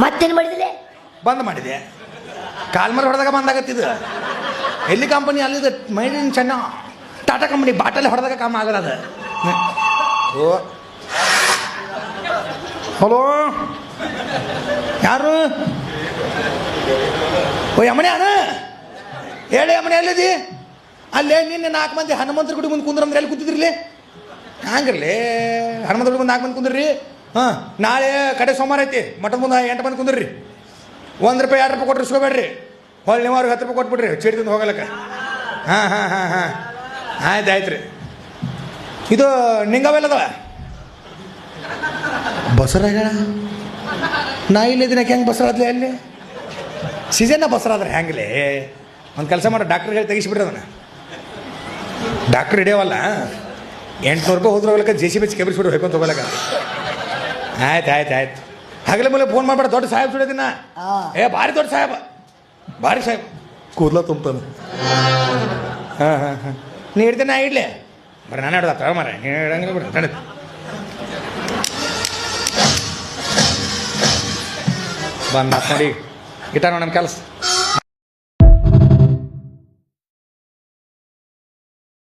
ಮತ್ತೇನು ಮಾಡಿದಿಲ್ಲ? ಬಂದ್ ಮಾಡಿದೆ. ಕಾಲ್ಮರ್ ಹೊಡೆದಾಗ ಬಂದಾಗತ್ತಿದ್ದು. ಎಲ್ಲಿ ಕಂಪನಿ ಅಲ್ಲಿದೆ ಮೈಡ್ ಇನ್ ಚೆನ್ನ ಟಾಟಾ ಕಂಪನಿ ಬಾಟಲ್ಲಿ ಹೊಡೆದಾಗ ಕಾಮ ಆಗದ. ಓ ಹಲೋ, ಯಾರು? ಓ ಯಮನೆ ಅಣ್ಣ, ಹೇಳಿ ಯಮನೆ, ಎಲ್ಲಿದಿ? ಅಲ್ಲೇ ನಿನ್ನೆ 4 ಮಂದಿ ಹನುಮಂತರ ಗುಡಿ ಮುಂದೆ ಕುಂದ್ರಂದ್ರೆ ಎಲ್ಲಿ ಕೂತಿದ್ರಿಲಿ? ಹಂಗಿರ್ಲಿ, ಹನುಮಂತರ ಗುಡಿ ಮುಂದೆ 4 ಮಂದಿ ಕುಂದ್ರಿ. ಹಾಂ, ನಾಳೆ ಕಡೆ ಸೋಮವಾರ ಐತಿ, ಮಠದ ಮುಂದೆ 8 ಮಂದಿ ಕುಂದ್ರಿ. ₹1 2 ಕೊಟ್ಟರೆ ಇಸ್ಕೋಬೇಡ್ರಿ. ಹೊಳ್ಳಿ ನೀವು ಅವ್ರಿಗೆ 10 ರೂಪಾಯಿ ಕೊಟ್ಬಿಡ್ರಿ ಚೀಟಿ ತಂದು ಹೋಗಲಕ್ಕ. ಹಾಂ ಹಾಂ ಹಾಂ ಹಾಂ, ಆಯ್ತು ರೀ. ಇದು ನಿಂಗವೆಲ್ಲದವ ಬಸರಾಗ ನಾ ಇಲ್ಲಿದ್ದೀನಿ. ಹೆಂಗೆ ಬಸರಾದ್ಲಿ ಅಲ್ಲಿ ಸೀಸನ್ನ ಬಸರಾದ್ರೆ ಹೆಂಗಲೇ? ಒಂದು ಕೆಲಸ ಮಾಡೋ, ಡಾಕ್ಟ್ರಿಗೆ ಹೇಳಿ ತೆಗಿಸ್ಬಿಡ್ರಿ ಅದನ್ನು. ಡಾಕ್ಟ್ರ್ ಹಿಡಿಯವಲ್ಲ, 800 ರೂಪಾಯಿ ಹೋದ್ರೆ ಹೋಗ್ಲಕ್ಕ JCB ಕೆಬ್ರಿಸ್ಬಿಡ್ರಿ ಹೊಯ್ಕೊಂತ ಹೋಗ್ಲಕ್ಕ. ಆಯ್ತು ಹಗಲ ಮೇಲೆ ಫೋನ್ ಮಾಡ್ಬೇಡ, ದೊಡ್ಡ ಸಾಹೇಬ್ ಸುಡೋದಿನ. ಭಾರಿ ದೊಡ್ಡ ಸಾಹೇಬ, ಭಾರಿ ಸಾಹೇಬ್, ಕೂದಲ ತುಂಬ್ತಾನೆ. ಹಾಂ, ನೀ ಹಿಡ್ತೀನಿ, ನಾ ಇಡ್ಲಿ ಬರೀ ನಾನು ಹಿಡ್ದ ತಗ ಮರ, ನೀನು ಹಿಡಂಗಿಲ್ಲ ಬಿಡ್ರಿ. ನಡೀತು ಬಂದ ನೋಡಿ ಗಿಟಾರ್ ನಮ್ಮ ಕೆಲಸ.